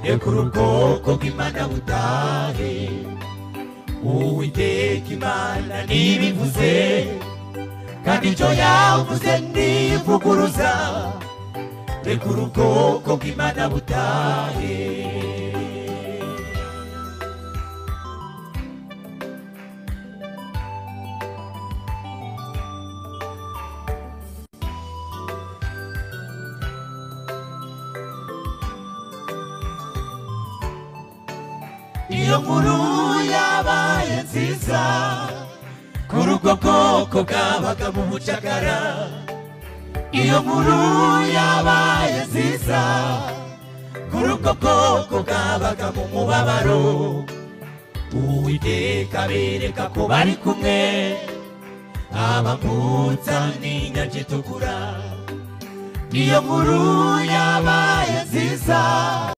rekura ubwoko bw'Imana butahe. Uwiteka Imana ntibivuze, kandi icyo yavuze ntivuguruza, rekura ubwoko bw'Imana butahe. Iyo nkuru yabaye nziza kuri ubwo bwoko bwabaga mu bucakara. Iyo nkuru yabaye nziza kuri ubwo bwoko bwabaga mu mubabaro. Uwiteka abereka ko bari kumwe, abambutsa n'inyanja itukura. Iyo nkuru yabaye nziza.